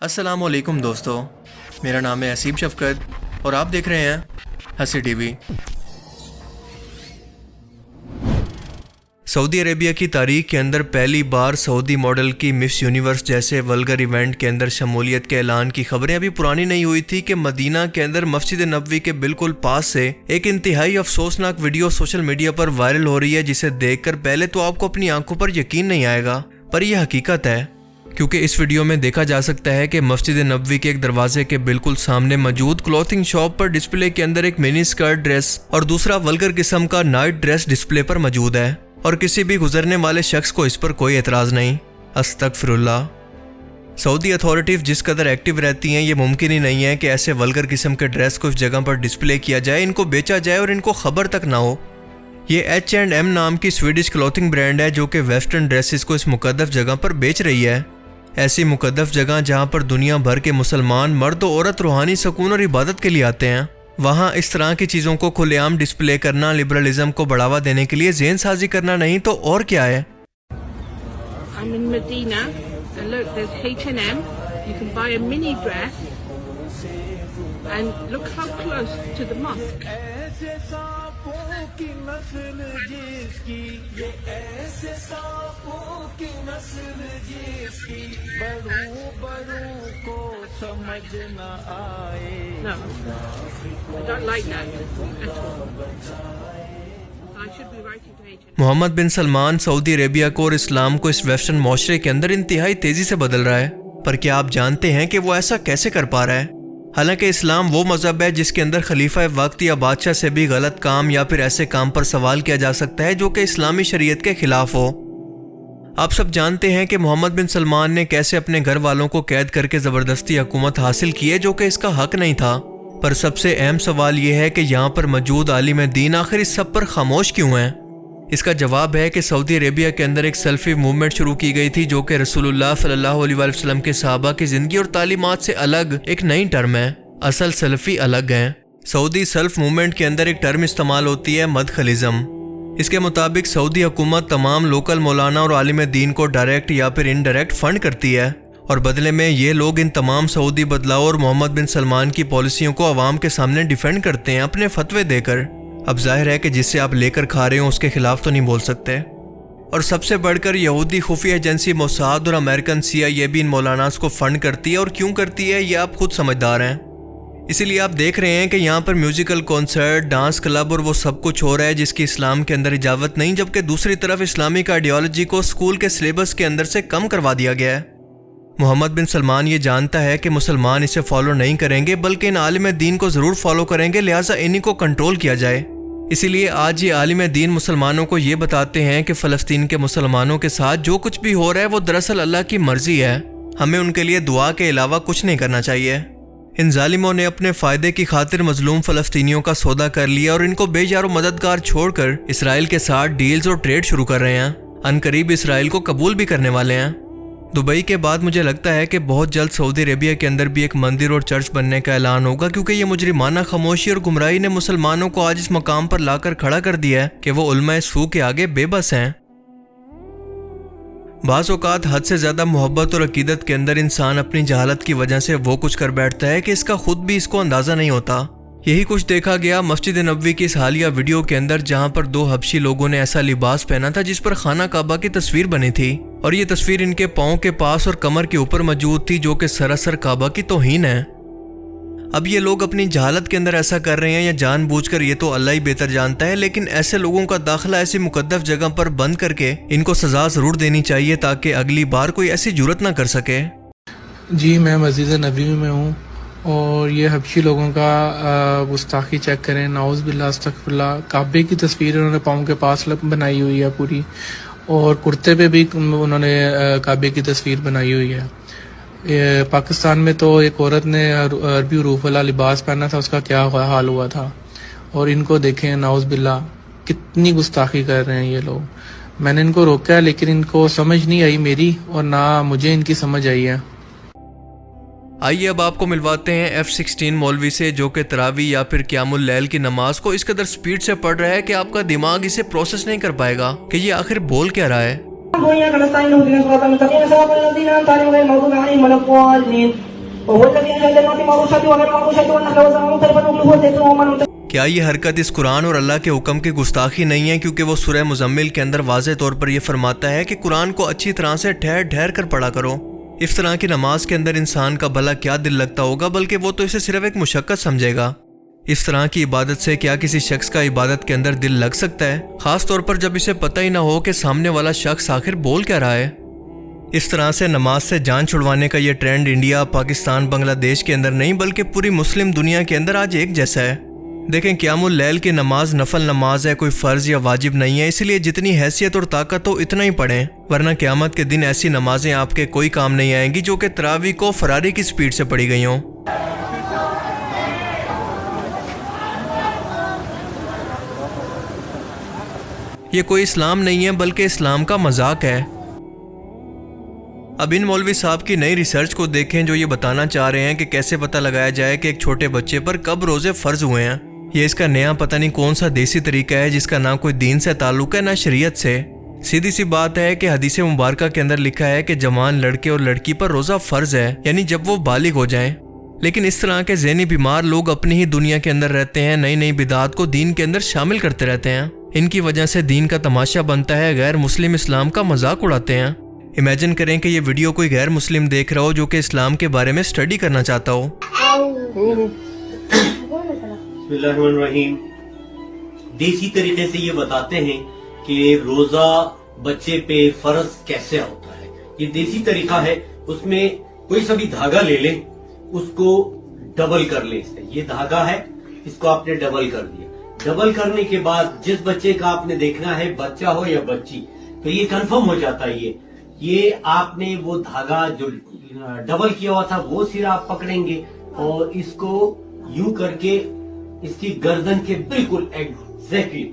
السلام علیکم دوستو، میرا نام ہے حسیب شفقت اور آپ دیکھ رہے ہیں ہنسی ٹی وی۔ سعودی عربیہ کی تاریخ کے اندر پہلی بار سعودی ماڈل کی مس یونیورس جیسے ولگر ایونٹ کے اندر شمولیت کے اعلان کی خبریں ابھی پرانی نہیں ہوئی تھی کہ مدینہ کے اندر مسجد نبوی کے بالکل پاس سے ایک انتہائی افسوسناک ویڈیو سوشل میڈیا پر وائرل ہو رہی ہے، جسے دیکھ کر پہلے تو آپ کو اپنی آنکھوں پر یقین نہیں آئے گا، پر یہ حقیقت ہے، کیونکہ اس ویڈیو میں دیکھا جا سکتا ہے کہ مسجد نبوی کے ایک دروازے کے بالکل سامنے موجود کلوتھنگ شاپ پر ڈسپلے کے اندر ایک منی اسکرٹ ڈریس اور دوسرا ولگر قسم کا نائٹ ڈریس ڈسپلے پر موجود ہے، اور کسی بھی گزرنے والے شخص کو اس پر کوئی اعتراض نہیں۔ استغفر اللہ۔ سعودی اتھارٹیز جس قدر ایکٹیو رہتی ہیں، یہ ممکن ہی نہیں ہے کہ ایسے ولگر قسم کے ڈریس کو اس جگہ پر ڈسپلے کیا جائے، ان کو بیچا جائے اور ان کو خبر تک نہ ہو۔ یہ H&M نام کی سویڈش کلوتھنگ برانڈ ہے جو کہ ویسٹرن ڈریسز کو اس مقدس جگہ پر بیچ رہی ہے، ایسی مقدس جگہ جہاں پر دنیا بھر کے مسلمان مرد و عورت روحانی سکون اور عبادت کے لیے آتے ہیں، وہاں اس طرح کی چیزوں کو کھلے عام ڈسپلے کرنا لبرلزم کو بڑھاوا دینے کے لیے ذہن سازی کرنا نہیں تو اور کیا ہے۔ I'm in Medina and look, there's H&M. You can buy a mini dress and look how close to the mosque. No, I don't like that at all. I should be writing to H&M. محمد بن سلمان سعودی عربیہ کو اور اسلام کو اس western معاشرے کے اندر انتہائی تیزی سے بدل رہا ہے، پر کیا آپ جانتے ہیں کہ وہ ایسا کیسے کر پا رہا ہے؟ حالانکہ اسلام وہ مذہب ہے جس کے اندر خلیفہ وقت یا بادشاہ سے بھی غلط کام یا پھر ایسے کام پر سوال کیا جا سکتا ہے جو کہ اسلامی شریعت کے خلاف ہو۔ آپ سب جانتے ہیں کہ محمد بن سلمان نے کیسے اپنے گھر والوں کو قید کر کے زبردستی حکومت حاصل کی ہے جو کہ اس کا حق نہیں تھا، پر سب سے اہم سوال یہ ہے کہ یہاں پر موجود عالم دین آخر اس سب پر خاموش کیوں ہیں؟ اس کا جواب ہے کہ سعودی عربیہ کے اندر ایک سلفی موومنٹ شروع کی گئی تھی جو کہ رسول اللہ صلی اللہ علیہ وآلہ وسلم کے صحابہ کی زندگی اور تعلیمات سے الگ ایک نئی ٹرم ہے۔ اصل سلفی الگ ہیں۔ سعودی سلف موومنٹ کے اندر ایک ٹرم استعمال ہوتی ہے مدخلزم۔ اس کے مطابق سعودی حکومت تمام لوکل مولانا اور عالم دین کو ڈائریکٹ یا پھر انڈائریکٹ فنڈ کرتی ہے، اور بدلے میں یہ لوگ ان تمام سعودی بدلاؤ اور محمد بن سلمان کی پالیسیوں کو عوام کے سامنے ڈیفینڈ کرتے ہیں اپنے فتوے دے کر۔ اب ظاہر ہے کہ جس سے آپ لے کر کھا رہے ہو اس کے خلاف تو نہیں بول سکتے، اور سب سے بڑھ کر یہودی خفیہ ایجنسی موساد اور امریکن CIA بھی ان مولاناز کو فنڈ کرتی ہے، اور کیوں کرتی ہے یہ آپ خود سمجھدار ہیں۔ اسی لیے آپ دیکھ رہے ہیں کہ یہاں پر میوزیکل کنسرٹ، ڈانس کلب اور وہ سب کچھ ہو رہا ہے جس کی اسلام کے اندر اجازت نہیں، جبکہ دوسری طرف اسلامک آئیڈیالوجی کو اسکول کے سلیبس کے اندر سے کم کروا دیا گیا ہے۔ محمد بن سلمان یہ جانتا ہے کہ مسلمان اسے فالو نہیں کریں گے بلکہ ان عالم دین کو ضرور فالو کریں گے، لہٰذا انہی کو کنٹرول کیا جائے۔ اسی لیے آج یہ عالم دین مسلمانوں کو یہ بتاتے ہیں کہ فلسطین کے مسلمانوں کے ساتھ جو کچھ بھی ہو رہا ہے وہ دراصل اللہ کی مرضی ہے، ہمیں ان کے لیے دعا کے علاوہ کچھ نہیں کرنا چاہیے۔ ان ظالموں نے اپنے فائدے کی خاطر مظلوم فلسطینیوں کا سودا کر لیا اور ان کو بے یار و مددگار چھوڑ کر اسرائیل کے ساتھ ڈیلز اور ٹریڈ شروع کر رہے ہیں، عنقریب اسرائیل کو قبول بھی کرنے والے ہیں۔ دبئی کے بعد مجھے لگتا ہے کہ بہت جلد سعودی عربیہ کے اندر بھی ایک مندر اور چرچ بننے کا اعلان ہوگا، کیونکہ یہ مجرمانہ خاموشی اور گمراہی نے مسلمانوں کو آج اس مقام پر لا کر کھڑا کر دیا ہے کہ وہ علماء سو کے آگے بے بس ہیں۔ بعض اوقات حد سے زیادہ محبت اور عقیدت کے اندر انسان اپنی جہالت کی وجہ سے وہ کچھ کر بیٹھتا ہے کہ اس کا خود بھی اس کو اندازہ نہیں ہوتا۔ یہی کچھ دیکھا گیا مسجد نبوی کی اس حالیہ ویڈیو کے اندر، جہاں پر دو حبشی لوگوں نے ایسا لباس پہنا تھا جس پر خانہ کعبہ کی تصویر بنی تھی، اور یہ تصویر ان کے پاؤں کے پاس اور کمر کے اوپر موجود تھی جو کہ سراسر کعبہ کی توہین ہے۔ اب یہ لوگ اپنی جہالت کے اندر ایسا کر رہے ہیں یا جان بوجھ کر، یہ تو اللہ ہی بہتر جانتا ہے، لیکن ایسے لوگوں کا داخلہ ایسی مقدس جگہ پر بند کر کے ان کو سزا ضرور دینی چاہیے تاکہ اگلی بار کوئی ایسی جرت نہ کر سکے۔ جی میں مسجد نبوی میں ہوں، اور یہ حبشی لوگوں کا گستاخی چیک کریں، نعوذ باللہ استغفر اللہ۔ کعبے کی تصویر انہوں نے پاؤں کے پاس بنائی ہوئی ہے پوری، اور کرتے پہ بھی انہوں نے کعبے کی تصویر بنائی ہوئی ہے۔ پاکستان میں تو ایک عورت نے عربی حروف والا لباس پہنا تھا، اس کا کیا حال ہوا تھا، اور ان کو دیکھیں نعوذ باللہ کتنی گستاخی کر رہے ہیں یہ لوگ۔ میں نے ان کو روکا لیکن ان کو سمجھ نہیں آئی میری، اور نہ مجھے ان کی سمجھ آئی ہے۔ آئیے اب آپ کو ملواتے ہیں F16 مولوی سے، جو کہ تراویح یا پھر قیام اللیل کی نماز کو اس قدر سپیڈ سے پڑھ رہا ہے کہ آپ کا دماغ اسے پروسیس نہیں کر پائے گا کہ یہ آخر بول کیا رہا ہے۔ کیا یہ حرکت اس قرآن اور اللہ کے حکم کی گستاخی نہیں ہے؟ کیونکہ وہ سورہ مزمل کے اندر واضح طور پر یہ فرماتا ہے کہ قرآن کو اچھی طرح سے ٹھہر ٹھہر کر پڑھا کرو۔ اس طرح کی نماز کے اندر انسان کا بھلا کیا دل لگتا ہوگا، بلکہ وہ تو اسے صرف ایک مشقت سمجھے گا۔ اس طرح کی عبادت سے کیا کسی شخص کا عبادت کے اندر دل لگ سکتا ہے، خاص طور پر جب اسے پتہ ہی نہ ہو کہ سامنے والا شخص آخر بول کیا رہا ہے۔ اس طرح سے نماز سے جان چھڑوانے کا یہ ٹرینڈ انڈیا، پاکستان، بنگلہ دیش کے اندر نہیں بلکہ پوری مسلم دنیا کے اندر آج ایک جیسا ہے۔ دیکھیں، قیام اللیل کی نماز نفل نماز ہے، کوئی فرض یا واجب نہیں ہے، اس لیے جتنی حیثیت اور طاقت ہو اتنا ہی پڑھیں، ورنہ قیامت کے دن ایسی نمازیں آپ کے کوئی کام نہیں آئیں گی جو کہ تراویح کو فراری کی سپیڈ سے پڑھی گئی ہوں۔ یہ کوئی اسلام نہیں ہے بلکہ اسلام کا مذاق ہے۔ اب ان مولوی صاحب کی نئی ریسرچ کو دیکھیں جو یہ بتانا چاہ رہے ہیں کہ کیسے پتہ لگایا جائے کہ ایک چھوٹے بچے پر کب روزے فرض ہوئے ہیں۔ یہ اس کا نیا پتہ نہیں کون سا دیسی طریقہ ہے جس کا نہ کوئی دین سے تعلق ہے نہ شریعت سے۔ سیدھی سی بات ہے کہ حدیث مبارکہ کے اندر لکھا ہے کہ جوان لڑکے اور لڑکی پر روزہ فرض ہے، یعنی جب وہ بالغ ہو جائیں۔ لیکن اس طرح کے ذہنی بیمار لوگ اپنی ہی دنیا کے اندر رہتے ہیں، نئی نئی بدعات کو دین کے اندر شامل کرتے رہتے ہیں۔ ان کی وجہ سے دین کا تماشا بنتا ہے، غیر مسلم اسلام کا مذاق اڑاتے ہیں۔ امیجن کریں کہ یہ ویڈیو کوئی غیر مسلم دیکھ رہا ہو جو کہ اسلام کے بارے میں سٹڈی کرنا چاہتا ہو۔ بسم اللہ الرحمن الرحیم۔ دیسی طریقے سے یہ بتاتے ہیں کہ روزہ بچے پہ فرض کیسے ہوتا ہے۔ یہ دیسی طریقہ ہے، اس میں کوئی سا بھی دھاگا لے لیں، اس کو ڈبل کر لیں۔ اس سے یہ دھاگا ہے، اس کو آپ نے ڈبل کر دیا۔ ڈبل کرنے کے بعد جس بچے کا آپ نے دیکھنا ہے، بچہ ہو یا بچی، تو یہ کنفرم ہو جاتا ہے۔ یہ آپ نے وہ دھاگا جو ڈبل کیا ہوا تھا وہ سرا آپ پکڑیں گے اور اس کو یوں کر کے اس کی گردن کے بالکل ایگزیکٹلی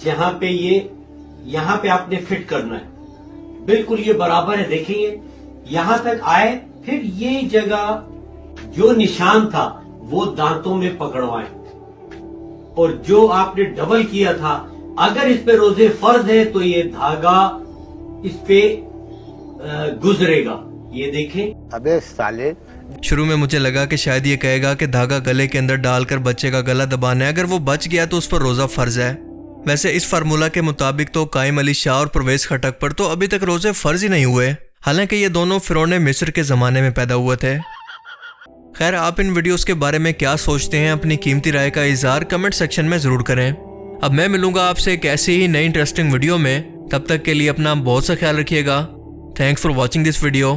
جہاں پہ یہاں پہ آپ نے فٹ کرنا ہے، بالکل یہ برابر ہے۔ دیکھیں یہ یہاں تک آئے، پھر یہ جگہ جو نشان تھا وہ دانتوں میں پکڑوائیں، اور جو آپ نے ڈبل کیا تھا اگر اس پہ روزے فرض ہے تو یہ دھاگا اس پہ گزرے گا۔ یہ دیکھیں۔ ابے سالے، شروع میں مجھے لگا کہ شاید یہ کہے گا کہ دھاگا گلے کے اندر ڈال کر بچے کا گلا دبانا ہے، اگر وہ بچ گیا تو اس پر روزہ فرض ہے۔ ویسے اس فارمولا کے مطابق تو قائم علی شاہ اور پرویز خٹک پر تو ابھی تک روزے فرض ہی نہیں ہوئے، حالانکہ یہ دونوں فرعون مصر کے زمانے میں پیدا ہوئے تھے۔ خیر، آپ ان ویڈیوز کے بارے میں کیا سوچتے ہیں؟ اپنی قیمتی رائے کا اظہار کمنٹ سیکشن میں ضرور کریں۔ اب میں ملوں گا آپ سے ایک ایسی ہی نئی انٹرسٹنگ ویڈیو میں، تب تک کے لیے اپنا بہت سا خیال رکھیے گا۔ Thanks for watching this video.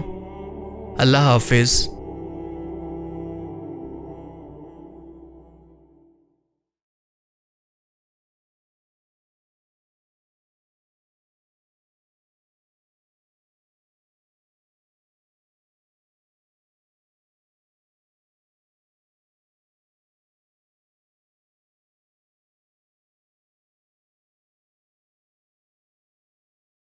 اللہ حافظ۔